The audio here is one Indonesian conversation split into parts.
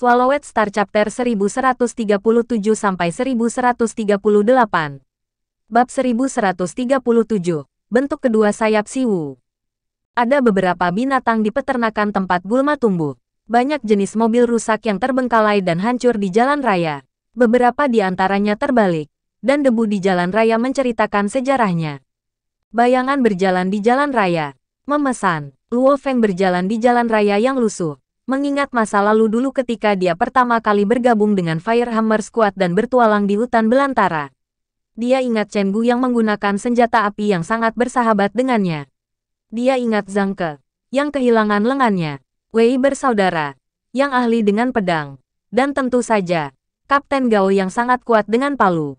Swallowed Star Chapter 1137-1138. Bab 1137, bentuk kedua sayap Siwu. Ada beberapa binatang di peternakan tempat gulma tumbuh. Banyak jenis mobil rusak yang terbengkalai dan hancur di jalan raya. Beberapa di antaranya terbalik, dan debu di jalan raya menceritakan sejarahnya. Bayangan berjalan di jalan raya. Memesan, Luo Feng berjalan di jalan raya yang lusuh. Mengingat masa lalu dulu ketika dia pertama kali bergabung dengan Firehammer Squad dan bertualang di hutan belantara. Dia ingat Chen Gu yang menggunakan senjata api yang sangat bersahabat dengannya. Dia ingat Zhang Ke, yang kehilangan lengannya. Wei bersaudara, yang ahli dengan pedang. Dan tentu saja, Kapten Gao yang sangat kuat dengan palu.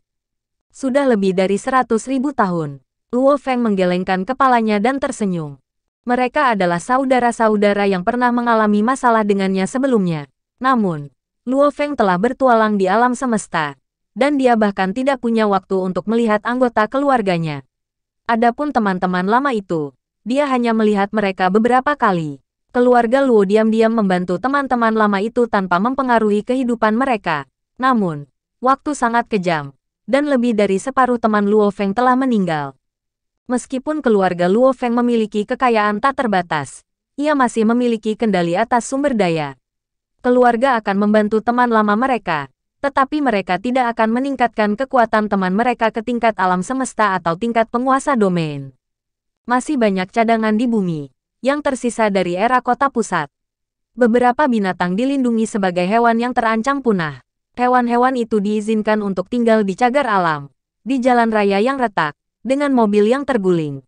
Sudah lebih dari 100.000 tahun. Luo Feng menggelengkan kepalanya dan tersenyum. Mereka adalah saudara-saudara yang pernah mengalami masalah dengannya sebelumnya. Namun, Luo Feng telah bertualang di alam semesta, dan dia bahkan tidak punya waktu untuk melihat anggota keluarganya. Adapun teman-teman lama itu, dia hanya melihat mereka beberapa kali. Keluarga Luo diam-diam membantu teman-teman lama itu tanpa mempengaruhi kehidupan mereka. Namun, waktu sangat kejam, dan lebih dari separuh teman Luo Feng telah meninggal. Meskipun keluarga Luo Feng memiliki kekayaan tak terbatas, ia masih memiliki kendali atas sumber daya. Keluarga akan membantu teman lama mereka, tetapi mereka tidak akan meningkatkan kekuatan teman mereka ke tingkat alam semesta atau tingkat penguasa domain. Masih banyak cadangan di bumi, yang tersisa dari era kota pusat. Beberapa binatang dilindungi sebagai hewan yang terancam punah. Hewan-hewan itu diizinkan untuk tinggal di cagar alam, di jalan raya yang retak, dengan mobil yang terguling.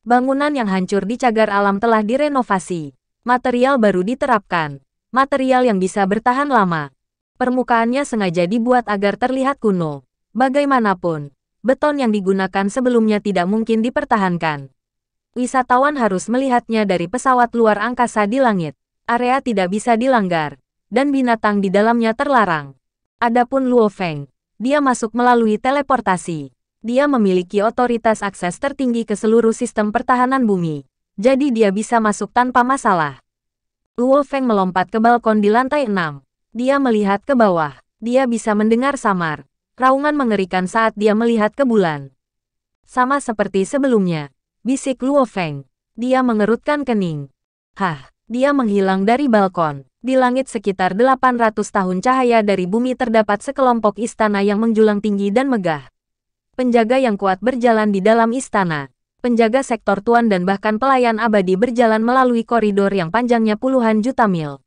Bangunan yang hancur di cagar alam telah direnovasi. Material baru diterapkan. Material yang bisa bertahan lama. Permukaannya sengaja dibuat agar terlihat kuno. Bagaimanapun, beton yang digunakan sebelumnya tidak mungkin dipertahankan. Wisatawan harus melihatnya dari pesawat luar angkasa di langit. Area tidak bisa dilanggar, dan binatang di dalamnya terlarang. Adapun Luo Feng, dia masuk melalui teleportasi. Dia memiliki otoritas akses tertinggi ke seluruh sistem pertahanan bumi, jadi dia bisa masuk tanpa masalah. Luo Feng melompat ke balkon di lantai 6. Dia melihat ke bawah. Dia bisa mendengar samar raungan mengerikan saat dia melihat ke bulan. Sama seperti sebelumnya, bisik Luo Feng. Dia mengerutkan kening. Dia menghilang dari balkon. Di langit sekitar 800 tahun cahaya dari bumi terdapat sekelompok istana yang menjulang tinggi dan megah. Penjaga yang kuat berjalan di dalam istana. Penjaga sektor tuan dan bahkan pelayan abadi berjalan melalui koridor yang panjangnya puluhan juta mil.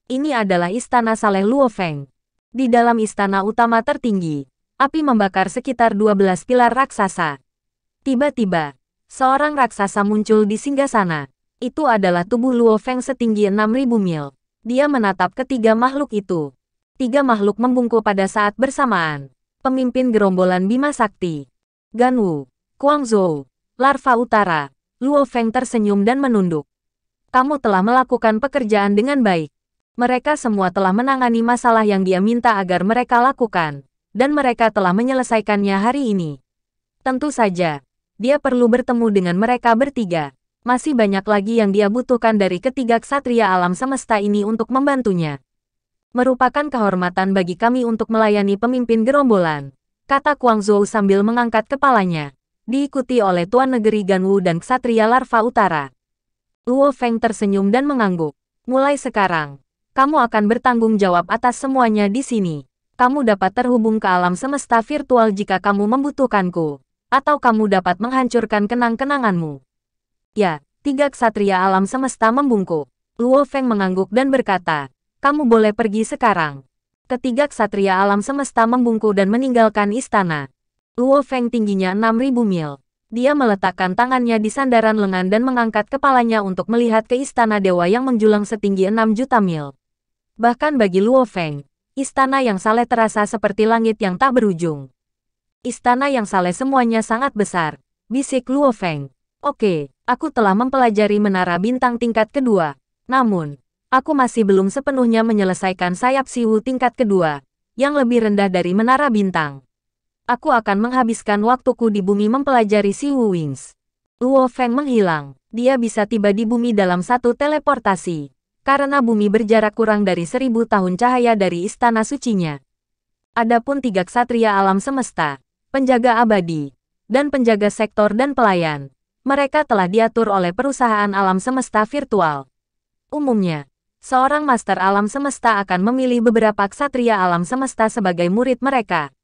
Ini adalah istana Saleh Luo Feng. Di dalam istana utama tertinggi, api membakar sekitar 12 pilar raksasa. Tiba-tiba, seorang raksasa muncul di singgasana. Itu adalah tubuh Luo Feng setinggi 6.000 mil. Dia menatap ketiga makhluk itu. Tiga makhluk membungkuk pada saat bersamaan. Pemimpin gerombolan Bima Sakti. Gan Wu, Guangzhou, Larva Utara. Luo Feng tersenyum dan menunduk. Kamu telah melakukan pekerjaan dengan baik. Mereka semua telah menangani masalah yang dia minta agar mereka lakukan. Dan mereka telah menyelesaikannya hari ini. Tentu saja, dia perlu bertemu dengan mereka bertiga. Masih banyak lagi yang dia butuhkan dari ketiga ksatria alam semesta ini untuk membantunya. Merupakan kehormatan bagi kami untuk melayani pemimpin gerombolan, kata Guangzhou sambil mengangkat kepalanya, diikuti oleh Tuan Negeri Gan Wu dan Ksatria Larva Utara. Luo Feng tersenyum dan mengangguk. Mulai sekarang, kamu akan bertanggung jawab atas semuanya di sini. Kamu dapat terhubung ke alam semesta virtual jika kamu membutuhkanku, atau kamu dapat menghancurkan kenang-kenanganmu. Ya, tiga ksatria alam semesta membungkuk. Luo Feng mengangguk dan berkata, kamu boleh pergi sekarang. Ketiga ksatria alam semesta membungkuk dan meninggalkan istana. Luo Feng tingginya 6.000 mil. Dia meletakkan tangannya di sandaran lengan dan mengangkat kepalanya untuk melihat ke istana dewa yang menjulang setinggi 6 juta mil. Bahkan bagi Luo Feng, istana yang saleh terasa seperti langit yang tak berujung. Istana yang saleh semuanya sangat besar, bisik Luo Feng. Oke, aku telah mempelajari menara bintang tingkat kedua. Namun, aku masih belum sepenuhnya menyelesaikan sayap Siwu tingkat kedua, yang lebih rendah dari menara bintang. Aku akan menghabiskan waktuku di bumi mempelajari Siwu Wings. Luo Feng menghilang. Dia bisa tiba di bumi dalam satu teleportasi. karena bumi berjarak kurang dari 1000 tahun cahaya dari istana sucinya. Adapun 3 ksatria alam semesta, penjaga abadi, dan penjaga sektor dan pelayan, mereka telah diatur oleh perusahaan alam semesta virtual. Umumnya, seorang master alam semesta akan memilih beberapa ksatria alam semesta sebagai murid mereka.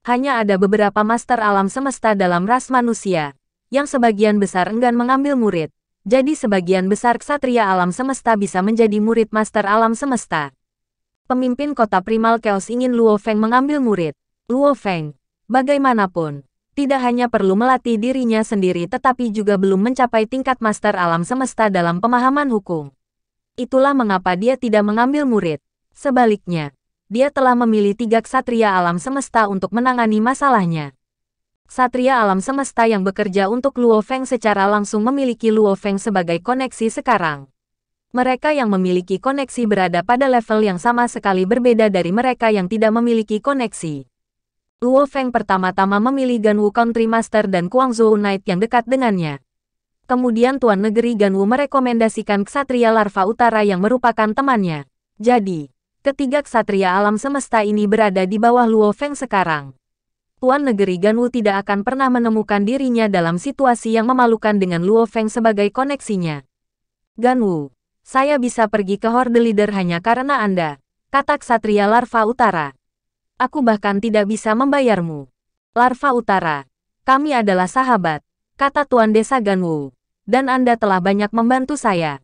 Hanya ada beberapa master alam semesta dalam ras manusia, yang sebagian besar enggan mengambil murid. Jadi sebagian besar ksatria alam semesta bisa menjadi murid master alam semesta. Pemimpin kota Primal Chaos ingin Luo Feng mengambil murid. Luo Feng, bagaimanapun, tidak hanya perlu melatih dirinya sendiri tetapi juga belum mencapai tingkat master alam semesta dalam pemahaman hukum. Itulah mengapa dia tidak mengambil murid. Sebaliknya, dia telah memilih 3 ksatria alam semesta untuk menangani masalahnya. Ksatria alam semesta yang bekerja untuk Luo Feng secara langsung memiliki Luo Feng sebagai koneksi sekarang. Mereka yang memiliki koneksi berada pada level yang sama sekali berbeda dari mereka yang tidak memiliki koneksi. Luo Feng pertama-tama memilih Ganwu Country Master dan Guangzhou Knight yang dekat dengannya. Kemudian Tuan Negeri Ganwu merekomendasikan ksatria larva utara yang merupakan temannya. Jadi, ketiga ksatria alam semesta ini berada di bawah Luo Feng sekarang. Tuan Negeri Ganwu tidak akan pernah menemukan dirinya dalam situasi yang memalukan dengan Luo Feng sebagai koneksinya. Ganwu, saya bisa pergi ke Horde Leader hanya karena Anda, kata ksatria larva utara. Aku bahkan tidak bisa membayarmu. Larva utara, kami adalah sahabat, kata Tuan Desa Ganwu, dan Anda telah banyak membantu saya.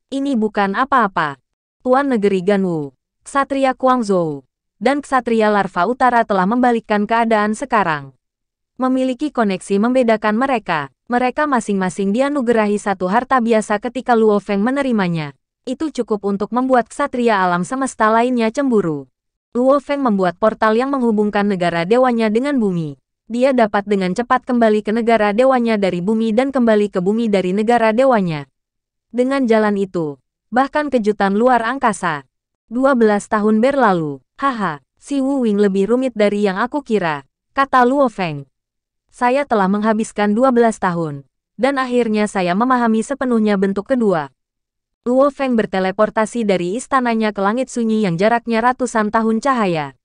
Ini bukan apa-apa. Tuan Negeri Ganwu, ksatria Guangzhou, dan ksatria larva utara telah membalikkan keadaan sekarang. Memiliki koneksi membedakan mereka. Mereka masing-masing dianugerahi satu harta biasa ketika Luo Feng menerimanya. Itu cukup untuk membuat ksatria alam semesta lainnya cemburu. Luo Feng membuat portal yang menghubungkan negara dewanya dengan bumi. Dia dapat dengan cepat kembali ke negara dewanya dari bumi dan kembali ke bumi dari negara dewanya. Dengan jalan itu, bahkan kejutan luar angkasa. 12 tahun berlalu. Haha, si Wu Wing lebih rumit dari yang aku kira, kata Luo Feng. Saya telah menghabiskan 12 tahun, dan akhirnya saya memahami sepenuhnya bentuk kedua. Luo Feng berteleportasi dari istananya ke langit sunyi yang jaraknya ratusan tahun cahaya.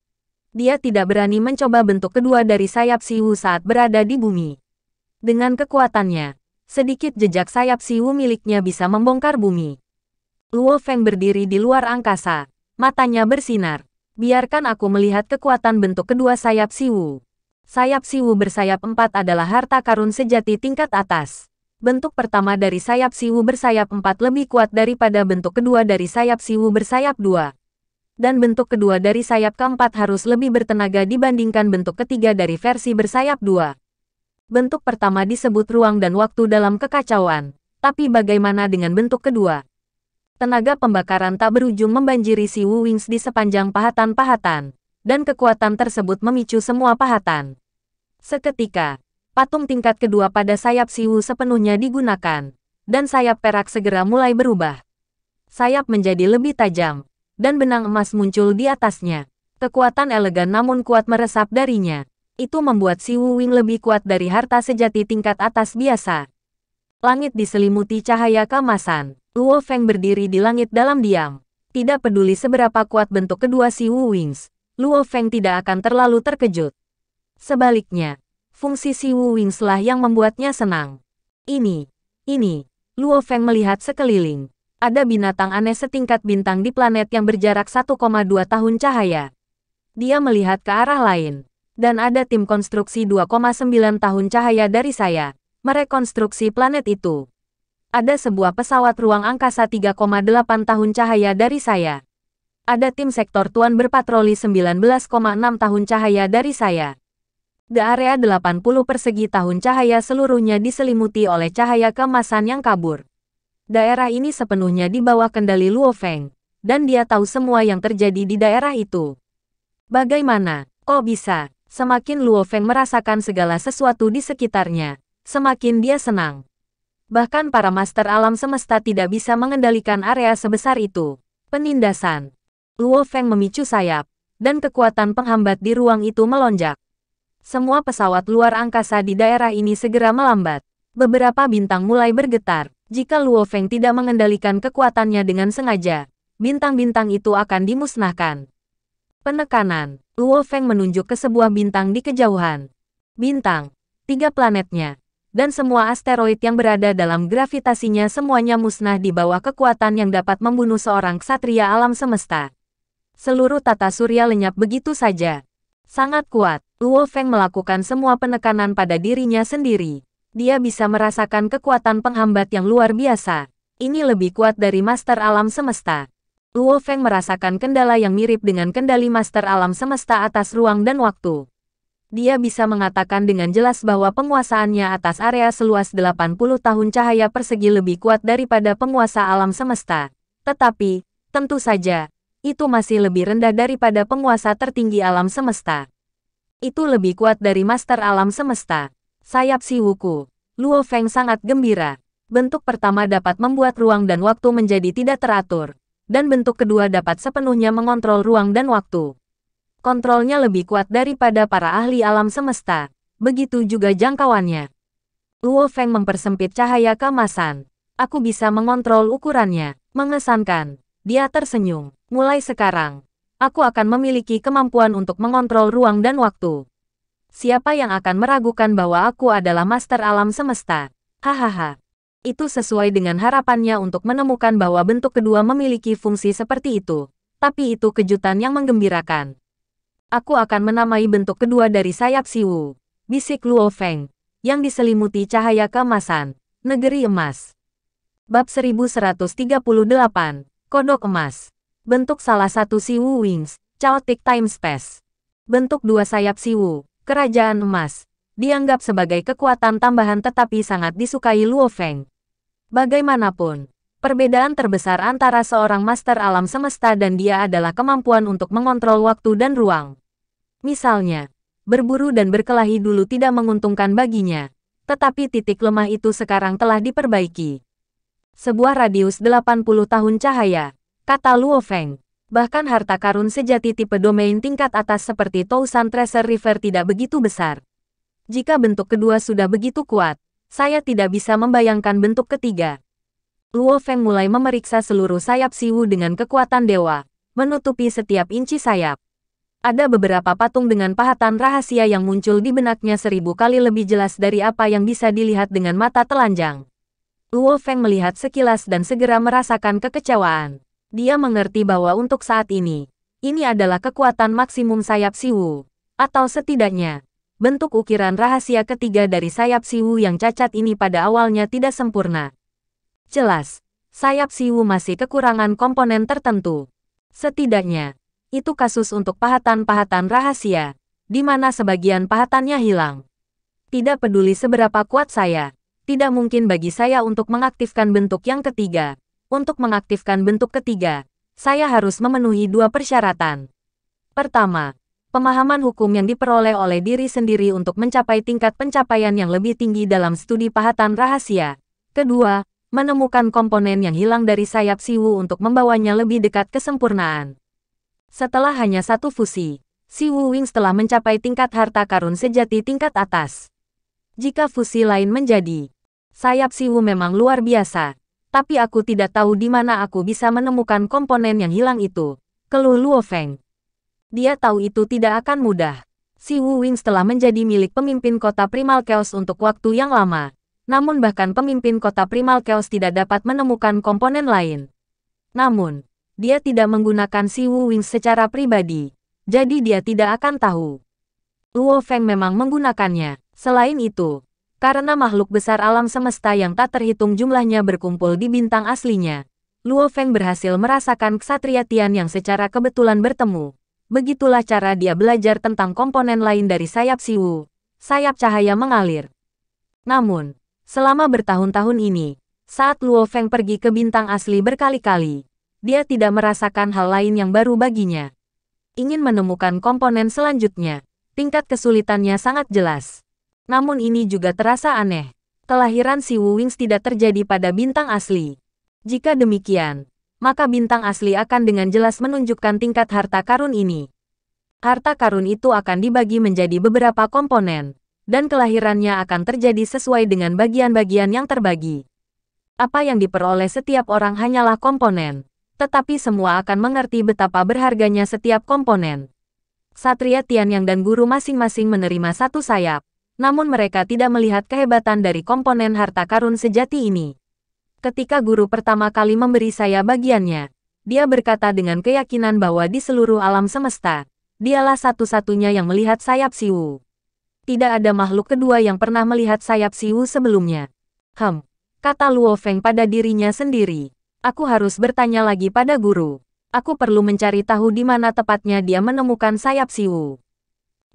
Dia tidak berani mencoba bentuk kedua dari sayap Si Wu saat berada di bumi. Dengan kekuatannya, sedikit jejak sayap Si Wu miliknya bisa membongkar bumi. Luo Feng berdiri di luar angkasa, matanya bersinar. Biarkan aku melihat kekuatan bentuk kedua sayap Si Wu. Sayap Si Wu bersayap 4 adalah harta karun sejati tingkat atas. Bentuk pertama dari sayap Si Wu bersayap 4 lebih kuat daripada bentuk kedua dari sayap Si Wu bersayap 2. Dan bentuk kedua dari sayap keempat harus lebih bertenaga dibandingkan bentuk ketiga dari versi bersayap 2. Bentuk pertama disebut ruang dan waktu dalam kekacauan. Tapi bagaimana dengan bentuk kedua? Tenaga pembakaran tak berujung membanjiri Si Wu Wings di sepanjang pahatan-pahatan, dan kekuatan tersebut memicu semua pahatan. Seketika, patung tingkat kedua pada sayap Si Wu sepenuhnya digunakan, dan sayap perak segera mulai berubah. Sayap menjadi lebih tajam, dan benang emas muncul di atasnya. Kekuatan elegan namun kuat meresap darinya. Itu membuat Si Wu Wing lebih kuat dari harta sejati tingkat atas biasa. Langit diselimuti cahaya keemasan. Luo Feng berdiri di langit dalam diam. Tidak peduli seberapa kuat bentuk kedua Si Wu Wings, Luo Feng tidak akan terlalu terkejut. Sebaliknya, fungsi Si Wu Wings lah yang membuatnya senang. Ini, Luo Feng melihat sekeliling. Ada binatang aneh setingkat bintang di planet yang berjarak 1,2 tahun cahaya. Dia melihat ke arah lain. Dan ada tim konstruksi 2,9 tahun cahaya dari saya, merekonstruksi planet itu. Ada sebuah pesawat ruang angkasa 3,8 tahun cahaya dari saya. Ada tim sektor tuan berpatroli 19,6 tahun cahaya dari saya. The area 80 persegi tahun cahaya seluruhnya diselimuti oleh cahaya keemasan yang kabur. Daerah ini sepenuhnya di bawah kendali Luo Feng, dan dia tahu semua yang terjadi di daerah itu. Bagaimana, kok bisa? Semakin Luo Feng merasakan segala sesuatu di sekitarnya, semakin dia senang. Bahkan para master alam semesta tidak bisa mengendalikan area sebesar itu. Penindasan. Luo Feng memicu sayap, dan kekuatan penghambat di ruang itu melonjak. Semua pesawat luar angkasa di daerah ini segera melambat. Beberapa bintang mulai bergetar. Jika Luo Feng tidak mengendalikan kekuatannya dengan sengaja, bintang-bintang itu akan dimusnahkan. Penekanan. Luo Feng menunjuk ke sebuah bintang di kejauhan. Bintang, 3 planetnya, dan semua asteroid yang berada dalam gravitasinya semuanya musnah di bawah kekuatan yang dapat membunuh seorang ksatria alam semesta. Seluruh tata surya lenyap begitu saja. Sangat kuat, Luo Feng melakukan semua penekanan pada dirinya sendiri. Dia bisa merasakan kekuatan penghambat yang luar biasa. Ini lebih kuat dari Master Alam Semesta. Luo Feng merasakan kendala yang mirip dengan kendali Master Alam Semesta atas ruang dan waktu. Dia bisa mengatakan dengan jelas bahwa penguasaannya atas area seluas 80 tahun cahaya persegi lebih kuat daripada penguasa alam semesta. Tetapi, tentu saja, itu masih lebih rendah daripada penguasa tertinggi alam semesta. Itu lebih kuat dari Master Alam Semesta. Sayap si Wuku. Luo Feng sangat gembira. Bentuk pertama dapat membuat ruang dan waktu menjadi tidak teratur. Dan bentuk kedua dapat sepenuhnya mengontrol ruang dan waktu. Kontrolnya lebih kuat daripada para ahli alam semesta. Begitu juga jangkauannya. Luo Feng mempersempit cahaya keemasan. Aku bisa mengontrol ukurannya. Mengesankan. Dia tersenyum. Mulai sekarang, aku akan memiliki kemampuan untuk mengontrol ruang dan waktu. Siapa yang akan meragukan bahwa aku adalah Master Alam Semesta? Hahaha. Itu sesuai dengan harapannya untuk menemukan bahwa bentuk kedua memiliki fungsi seperti itu. Tapi itu kejutan yang menggembirakan. Aku akan menamai bentuk kedua dari sayap Siwu. Bisik Luo Feng. Yang diselimuti cahaya keemasan. Negeri Emas. Bab 1138. Kodok Emas. Bentuk salah satu Siwu Wings. Chaotic Time Space. Bentuk dua sayap Siwu. Kerajaan Emas, dianggap sebagai kekuatan tambahan tetapi sangat disukai Luo Feng. Bagaimanapun, perbedaan terbesar antara seorang Master Alam Semesta dan dia adalah kemampuan untuk mengontrol waktu dan ruang. Misalnya, berburu dan berkelahi dulu tidak menguntungkan baginya, tetapi titik lemah itu sekarang telah diperbaiki. Sebuah radius 80 tahun cahaya, kata Luo Feng. Bahkan harta karun sejati tipe domain tingkat atas seperti Tousan Treasure River tidak begitu besar. Jika bentuk kedua sudah begitu kuat, saya tidak bisa membayangkan bentuk ketiga. Luo Feng mulai memeriksa seluruh sayap Siwu dengan kekuatan dewa, menutupi setiap inci sayap. Ada beberapa patung dengan pahatan rahasia yang muncul di benaknya 1000 kali lebih jelas dari apa yang bisa dilihat dengan mata telanjang. Luo Feng melihat sekilas dan segera merasakan kekecewaan. Dia mengerti bahwa untuk saat ini adalah kekuatan maksimum sayap Siwu. Atau setidaknya, bentuk ukiran rahasia ketiga dari sayap Siwu yang cacat ini pada awalnya tidak sempurna. Jelas, sayap Siwu masih kekurangan komponen tertentu. Setidaknya, itu kasus untuk pahatan-pahatan rahasia, di mana sebagian pahatannya hilang. Tidak peduli seberapa kuat saya, tidak mungkin bagi saya untuk mengaktifkan bentuk yang ketiga. Untuk mengaktifkan bentuk ketiga, saya harus memenuhi 2 persyaratan. Pertama, pemahaman hukum yang diperoleh oleh diri sendiri untuk mencapai tingkat pencapaian yang lebih tinggi dalam studi pahatan rahasia. Kedua, menemukan komponen yang hilang dari sayap Siwu untuk membawanya lebih dekat kesempurnaan. Setelah hanya satu fusi, Siwu Wings telah mencapai tingkat harta karun sejati tingkat atas. Jika fusi lain menjadi, sayap Siwu memang luar biasa. Tapi aku tidak tahu di mana aku bisa menemukan komponen yang hilang itu, keluh Luo Feng. Dia tahu itu tidak akan mudah. Siwu Wings telah menjadi milik pemimpin kota Primal Chaos untuk waktu yang lama. Namun bahkan pemimpin kota Primal Chaos tidak dapat menemukan komponen lain. Namun, dia tidak menggunakan Siwu Wings secara pribadi. Jadi dia tidak akan tahu. Luo Feng memang menggunakannya. Selain itu, karena makhluk besar alam semesta yang tak terhitung jumlahnya berkumpul di bintang aslinya, Luo Feng berhasil merasakan ksatria Tian yang secara kebetulan bertemu. Begitulah cara dia belajar tentang komponen lain dari sayap Siwu. Sayap cahaya mengalir. Namun, selama bertahun-tahun ini, saat Luo Feng pergi ke bintang asli berkali-kali, dia tidak merasakan hal lain yang baru baginya. Ingin menemukan komponen selanjutnya, tingkat kesulitannya sangat jelas. Namun ini juga terasa aneh. Kelahiran Siwu Wings tidak terjadi pada bintang asli. Jika demikian, maka bintang asli akan dengan jelas menunjukkan tingkat harta karun ini. Harta karun itu akan dibagi menjadi beberapa komponen, dan kelahirannya akan terjadi sesuai dengan bagian-bagian yang terbagi. Apa yang diperoleh setiap orang hanyalah komponen, tetapi semua akan mengerti betapa berharganya setiap komponen. Satria Tianyang dan guru masing-masing menerima satu sayap, namun mereka tidak melihat kehebatan dari komponen harta karun sejati ini. Ketika guru pertama kali memberi saya bagiannya, dia berkata dengan keyakinan bahwa di seluruh alam semesta, dialah satu-satunya yang melihat sayap Siwu. Tidak ada makhluk kedua yang pernah melihat sayap Siwu sebelumnya. Kata Luo Feng pada dirinya sendiri. Aku harus bertanya lagi pada guru. Aku perlu mencari tahu di mana tepatnya dia menemukan sayap Siwu.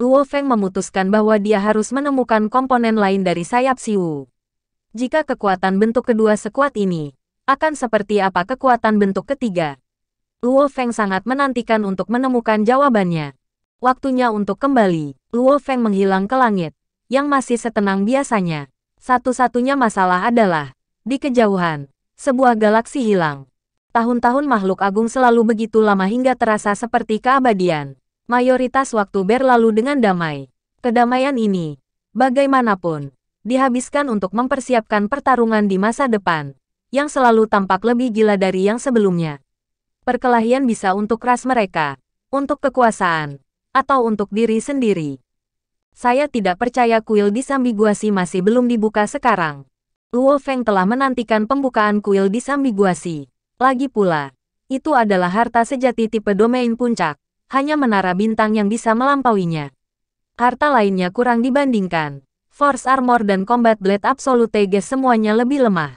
Luo Feng memutuskan bahwa dia harus menemukan komponen lain dari sayap Siwu. Jika kekuatan bentuk kedua sekuat ini, akan seperti apa kekuatan bentuk ketiga? Luo Feng sangat menantikan untuk menemukan jawabannya. Waktunya untuk kembali. Luo Feng menghilang ke langit, yang masih setenang biasanya. Satu-satunya masalah adalah, di kejauhan, sebuah galaksi hilang. Tahun-tahun makhluk agung selalu begitu lama hingga terasa seperti keabadian. Mayoritas waktu berlalu dengan damai. Kedamaian ini, bagaimanapun, dihabiskan untuk mempersiapkan pertarungan di masa depan, yang selalu tampak lebih gila dari yang sebelumnya. Perkelahian bisa untuk ras mereka, untuk kekuasaan, atau untuk diri sendiri. Saya tidak percaya kuil disambiguasi masih belum dibuka sekarang. Luo Feng telah menantikan pembukaan kuil disambiguasi. Lagi pula, itu adalah harta sejati tipe domain puncak, hanya menara bintang yang bisa melampauinya. Harta lainnya kurang dibandingkan. Force Armor dan Combat Blade Absolute Ges semuanya lebih lemah.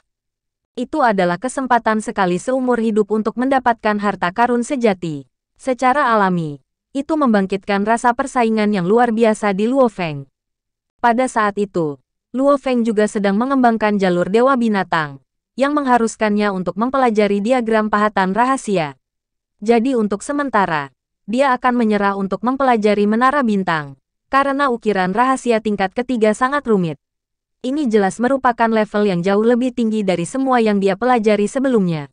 Itu adalah kesempatan sekali seumur hidup untuk mendapatkan harta karun sejati. Secara alami, itu membangkitkan rasa persaingan yang luar biasa di Luo Feng. Pada saat itu, Luo Feng juga sedang mengembangkan jalur Dewa Binatang, yang mengharuskannya untuk mempelajari diagram pahatan rahasia. Jadi untuk sementara, dia akan menyerah untuk mempelajari menara bintang, karena ukiran rahasia tingkat ketiga sangat rumit. Ini jelas merupakan level yang jauh lebih tinggi dari semua yang dia pelajari sebelumnya.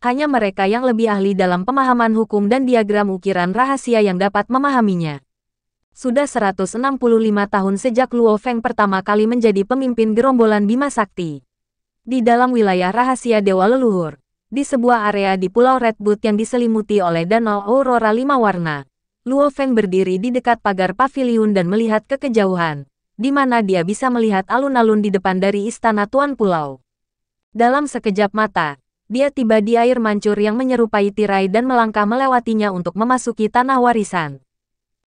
Hanya mereka yang lebih ahli dalam pemahaman hukum dan diagram ukiran rahasia yang dapat memahaminya. Sudah 165 tahun sejak Luo Feng pertama kali menjadi pemimpin gerombolan Bima Sakti. Di dalam wilayah rahasia Dewa Leluhur, di sebuah area di Pulau Red Boot yang diselimuti oleh Danau Aurora 5 warna, Luo Feng berdiri di dekat pagar paviliun dan melihat ke kejauhan, di mana dia bisa melihat alun-alun di depan dari istana Tuan Pulau. Dalam sekejap mata, dia tiba di air mancur yang menyerupai tirai dan melangkah melewatinya untuk memasuki tanah warisan.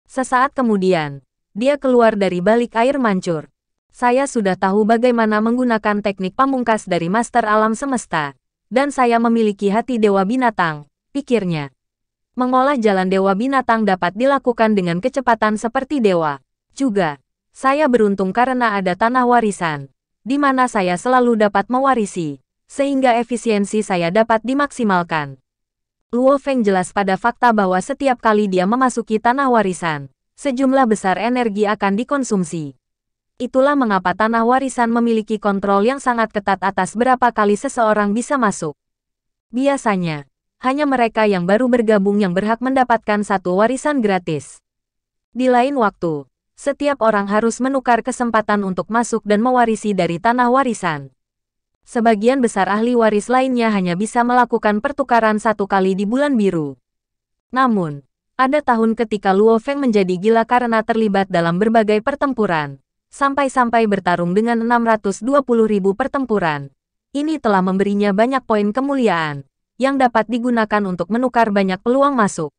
Sesaat kemudian, dia keluar dari balik air mancur. Saya sudah tahu bagaimana menggunakan teknik pamungkas dari Master Alam Semesta, dan saya memiliki hati Dewa Binatang, pikirnya. Mengolah jalan Dewa Binatang dapat dilakukan dengan kecepatan seperti dewa. Juga, saya beruntung karena ada tanah warisan, di mana saya selalu dapat mewarisi, sehingga efisiensi saya dapat dimaksimalkan. Luo Feng jelas pada fakta bahwa setiap kali dia memasuki tanah warisan, sejumlah besar energi akan dikonsumsi. Itulah mengapa tanah warisan memiliki kontrol yang sangat ketat atas berapa kali seseorang bisa masuk. Biasanya, hanya mereka yang baru bergabung yang berhak mendapatkan satu warisan gratis. Di lain waktu, setiap orang harus menukar kesempatan untuk masuk dan mewarisi dari tanah warisan. Sebagian besar ahli waris lainnya hanya bisa melakukan pertukaran satu kali di bulan biru. Namun, ada tahun ketika Luo Feng menjadi gila karena terlibat dalam berbagai pertempuran, sampai-sampai bertarung dengan 620.000 pertempuran. Ini telah memberinya banyak poin kemuliaan, yang dapat digunakan untuk menukar banyak peluang masuk.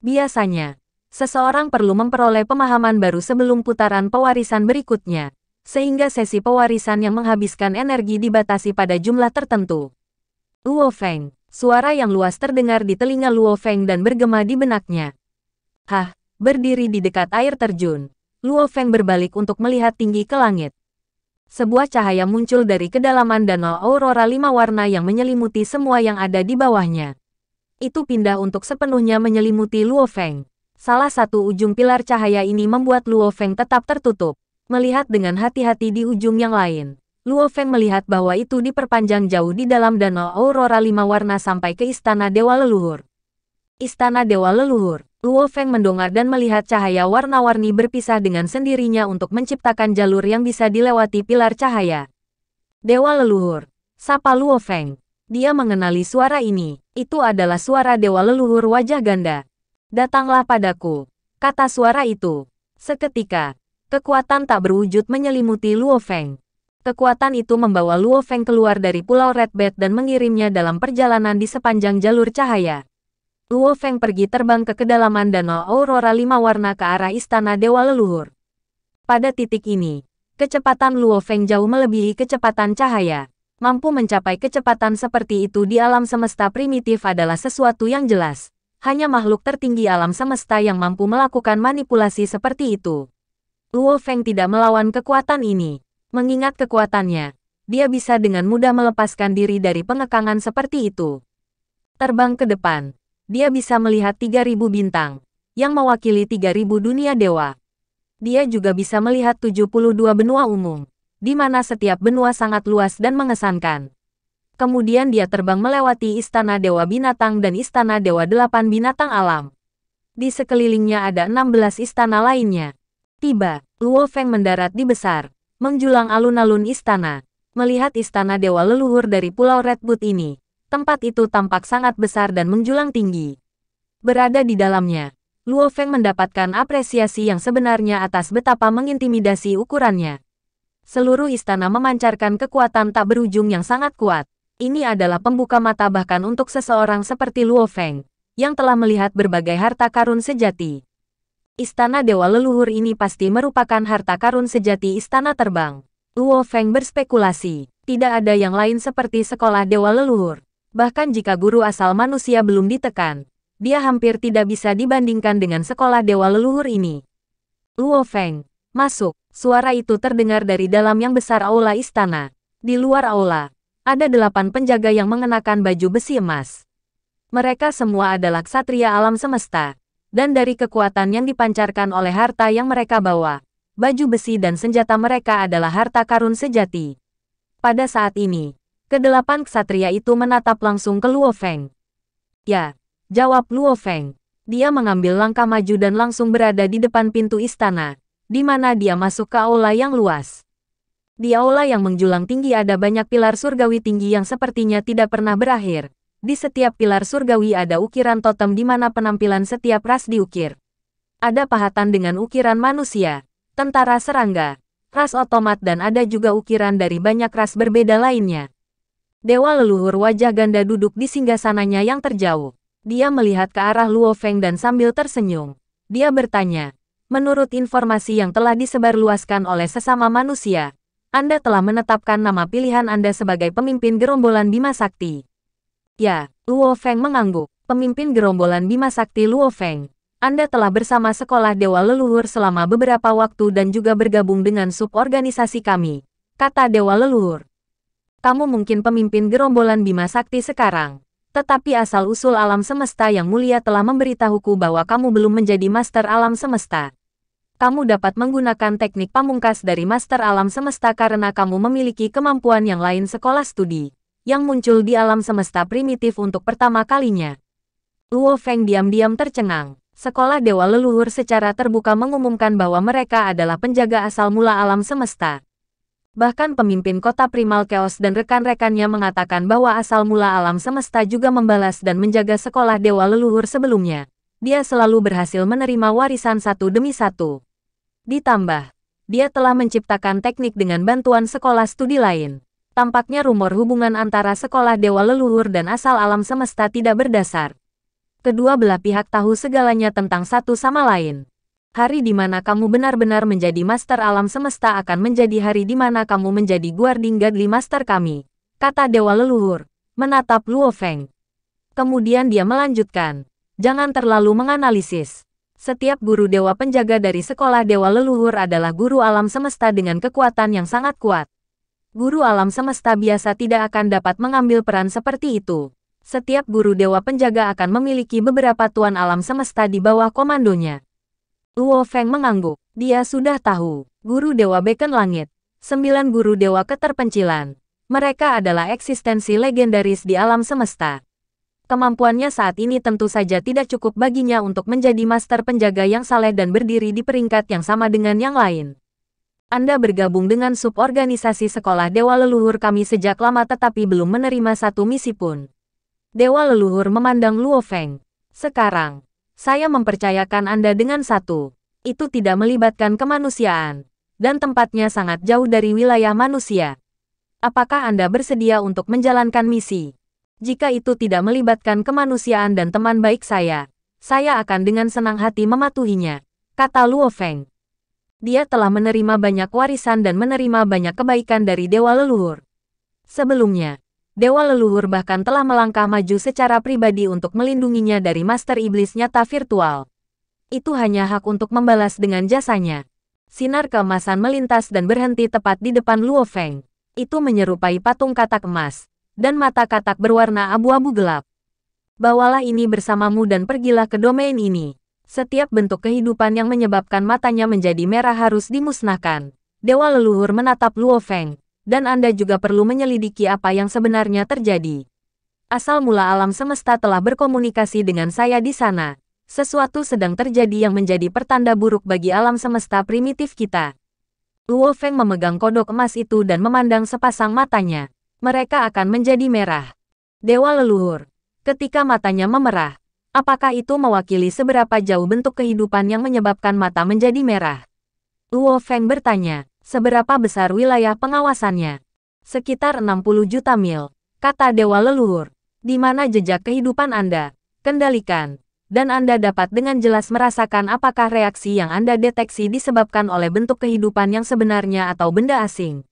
Biasanya, seseorang perlu memperoleh pemahaman baru sebelum putaran pewarisan berikutnya, sehingga sesi pewarisan yang menghabiskan energi dibatasi pada jumlah tertentu. Luo Feng, suara yang luas terdengar di telinga Luo Feng dan bergema di benaknya. Berdiri di dekat air terjun, Luo Feng berbalik untuk melihat tinggi ke langit. Sebuah cahaya muncul dari kedalaman danau Aurora 5 warna yang menyelimuti semua yang ada di bawahnya. Itu pindah untuk sepenuhnya menyelimuti Luo Feng. Salah satu ujung pilar cahaya ini membuat Luo Feng tetap tertutup. Melihat dengan hati-hati di ujung yang lain, Luo Feng melihat bahwa itu diperpanjang jauh di dalam danau Aurora 5 warna sampai ke Istana Dewa Leluhur. Istana Dewa Leluhur, Luo Feng mendongak dan melihat cahaya warna-warni berpisah dengan sendirinya untuk menciptakan jalur yang bisa dilewati pilar cahaya. Dewa Leluhur, Sapa Luo Feng. Dia mengenali suara ini. Itu adalah suara dewa leluhur wajah ganda. Datanglah padaku, kata suara itu. Seketika, kekuatan tak berwujud menyelimuti Luo Feng. Kekuatan itu membawa Luo Feng keluar dari Pulau Red Bat dan mengirimnya dalam perjalanan di sepanjang jalur cahaya. Luo Feng pergi terbang ke kedalaman danau Aurora 5 warna ke arah istana dewa leluhur. Pada titik ini, kecepatan Luo Feng jauh melebihi kecepatan cahaya. Mampu mencapai kecepatan seperti itu di alam semesta primitif adalah sesuatu yang jelas. Hanya makhluk tertinggi alam semesta yang mampu melakukan manipulasi seperti itu. Luo Feng tidak melawan kekuatan ini. Mengingat kekuatannya, dia bisa dengan mudah melepaskan diri dari pengekangan seperti itu. Terbang ke depan, dia bisa melihat 3.000 bintang, yang mewakili 3.000 dunia dewa. Dia juga bisa melihat 72 benua umum, di mana setiap benua sangat luas dan mengesankan. Kemudian dia terbang melewati Istana Dewa Binatang dan Istana Dewa 8 Binatang Alam. Di sekelilingnya ada 16 istana lainnya. Tiba, Luo Feng mendarat di besar, menjulang alun-alun istana. Melihat istana dewa leluhur dari Pulau Red Boot ini, tempat itu tampak sangat besar dan menjulang tinggi. Berada di dalamnya, Luo Feng mendapatkan apresiasi yang sebenarnya atas betapa mengintimidasi ukurannya. Seluruh istana memancarkan kekuatan tak berujung yang sangat kuat. Ini adalah pembuka mata bahkan untuk seseorang seperti Luo Feng, yang telah melihat berbagai harta karun sejati. Istana dewa leluhur ini pasti merupakan harta karun sejati istana terbang. Luo Feng berspekulasi, tidak ada yang lain seperti sekolah dewa leluhur. Bahkan jika guru asal manusia belum ditekan, dia hampir tidak bisa dibandingkan dengan sekolah dewa leluhur ini. Luo Feng, masuk. Suara itu terdengar dari dalam yang besar aula istana. Di luar aula, ada 8 penjaga yang mengenakan baju besi emas. Mereka semua adalah ksatria alam semesta. Dan dari kekuatan yang dipancarkan oleh harta yang mereka bawa, baju besi dan senjata mereka adalah harta karun sejati. Pada saat ini, ke-8 ksatria itu menatap langsung ke Luo Feng. Ya, jawab Luo Feng. Dia mengambil langkah maju dan langsung berada di depan pintu istana, di mana dia masuk ke aula yang luas. Di aula yang menjulang tinggi ada banyak pilar surgawi tinggi yang sepertinya tidak pernah berakhir. Di setiap pilar surgawi ada ukiran totem di mana penampilan setiap ras diukir. Ada pahatan dengan ukiran manusia, tentara serangga, ras otomat dan ada juga ukiran dari banyak ras berbeda lainnya. Dewa leluhur wajah ganda duduk di singgasananya yang terjauh. Dia melihat ke arah Luo Feng dan sambil tersenyum. Dia bertanya, menurut informasi yang telah disebarluaskan oleh sesama manusia, Anda telah menetapkan nama pilihan Anda sebagai pemimpin gerombolan Bima Sakti. Ya, Luo Feng mengangguk. Pemimpin gerombolan Bima Sakti Luo Feng. Anda telah bersama sekolah dewa leluhur selama beberapa waktu dan juga bergabung dengan suborganisasi kami, kata dewa leluhur. Kamu mungkin pemimpin gerombolan Bima Sakti sekarang, tetapi asal-usul alam semesta yang mulia telah memberitahuku bahwa kamu belum menjadi master alam semesta. Kamu dapat menggunakan teknik pamungkas dari master alam semesta karena kamu memiliki kemampuan yang lain sekolah studi yang muncul di alam semesta primitif untuk pertama kalinya. Luo Feng diam-diam tercengang. Sekolah dewa leluhur secara terbuka mengumumkan bahwa mereka adalah penjaga asal mula alam semesta. Bahkan pemimpin kota Primal Chaos dan rekan-rekannya mengatakan bahwa asal mula alam semesta juga membalas dan menjaga sekolah dewa leluhur sebelumnya. Dia selalu berhasil menerima warisan satu demi satu. Ditambah, dia telah menciptakan teknik dengan bantuan sekolah studi lain. Tampaknya rumor hubungan antara sekolah dewa leluhur dan asal alam semesta tidak berdasar. Kedua belah pihak tahu segalanya tentang satu sama lain. Hari di mana kamu benar-benar menjadi master alam semesta akan menjadi hari di mana kamu menjadi guarding godly master kami, kata dewa leluhur, menatap Luo Feng. Kemudian dia melanjutkan, jangan terlalu menganalisis. Setiap guru dewa penjaga dari sekolah dewa leluhur adalah guru alam semesta dengan kekuatan yang sangat kuat. Guru alam semesta biasa tidak akan dapat mengambil peran seperti itu. Setiap guru dewa penjaga akan memiliki beberapa tuan alam semesta di bawah komandonya. Luo Feng mengangguk. Dia sudah tahu. Guru dewa beken langit. 9 guru dewa keterpencilan. Mereka adalah eksistensi legendaris di alam semesta. Kemampuannya saat ini tentu saja tidak cukup baginya untuk menjadi master penjaga yang saleh dan berdiri di peringkat yang sama dengan yang lain. Anda bergabung dengan suborganisasi sekolah Dewa Leluhur kami sejak lama tetapi belum menerima satu misi pun. Dewa Leluhur memandang Luo Feng. Sekarang, saya mempercayakan Anda dengan satu. Itu tidak melibatkan kemanusiaan. Dan tempatnya sangat jauh dari wilayah manusia. Apakah Anda bersedia untuk menjalankan misi? Jika itu tidak melibatkan kemanusiaan dan teman baik saya akan dengan senang hati mematuhinya, kata Luo Feng. Dia telah menerima banyak warisan dan menerima banyak kebaikan dari Dewa Leluhur. Sebelumnya, Dewa Leluhur bahkan telah melangkah maju secara pribadi untuk melindunginya dari Master Iblis nyata virtual. Itu hanya hak untuk membalas dengan jasanya. Sinar keemasan melintas dan berhenti tepat di depan Luo Feng. Itu menyerupai patung katak emas, dan mata katak berwarna abu-abu gelap. Bawalah ini bersamamu dan pergilah ke domain ini. Setiap bentuk kehidupan yang menyebabkan matanya menjadi merah harus dimusnahkan. Dewa Leluhur menatap Luo Feng, dan Anda juga perlu menyelidiki apa yang sebenarnya terjadi. Asal mula alam semesta telah berkomunikasi dengan saya di sana. Sesuatu sedang terjadi yang menjadi pertanda buruk bagi alam semesta primitif kita. Luo Feng memegang kodok emas itu dan memandang sepasang matanya. Mereka akan menjadi merah. Dewa Leluhur, ketika matanya memerah, apakah itu mewakili seberapa jauh bentuk kehidupan yang menyebabkan mata menjadi merah? Luo Feng bertanya, seberapa besar wilayah pengawasannya? Sekitar 60 juta mil, kata Dewa Leluhur. Di mana jejak kehidupan Anda? Kendalikan. Dan Anda dapat dengan jelas merasakan apakah reaksi yang Anda deteksi disebabkan oleh bentuk kehidupan yang sebenarnya atau benda asing.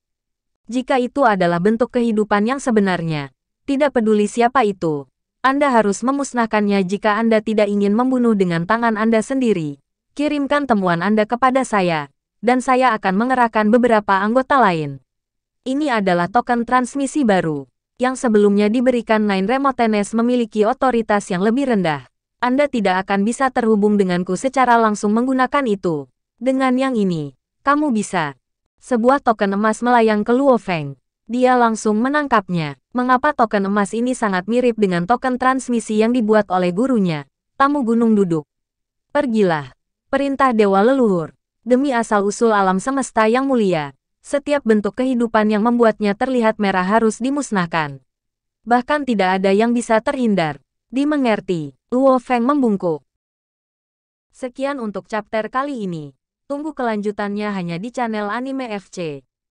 Jika itu adalah bentuk kehidupan yang sebenarnya, tidak peduli siapa itu, Anda harus memusnahkannya jika Anda tidak ingin membunuh dengan tangan Anda sendiri. Kirimkan temuan Anda kepada saya, dan saya akan mengerahkan beberapa anggota lain. Ini adalah token transmisi baru, yang sebelumnya diberikan Nine Remotenes memiliki otoritas yang lebih rendah. Anda tidak akan bisa terhubung denganku secara langsung menggunakan itu. Dengan yang ini, kamu bisa. Sebuah token emas melayang ke Luo Feng. Dia langsung menangkapnya. Mengapa token emas ini sangat mirip dengan token transmisi yang dibuat oleh gurunya, tamu gunung duduk? Pergilah. Perintah Dewa Leluhur. Demi asal-usul alam semesta yang mulia, setiap bentuk kehidupan yang membuatnya terlihat merah harus dimusnahkan. Bahkan tidak ada yang bisa terhindar. Dimengerti, Luo Feng membungkuk. Sekian untuk chapter kali ini. Tunggu kelanjutannya hanya di channel Anime FC.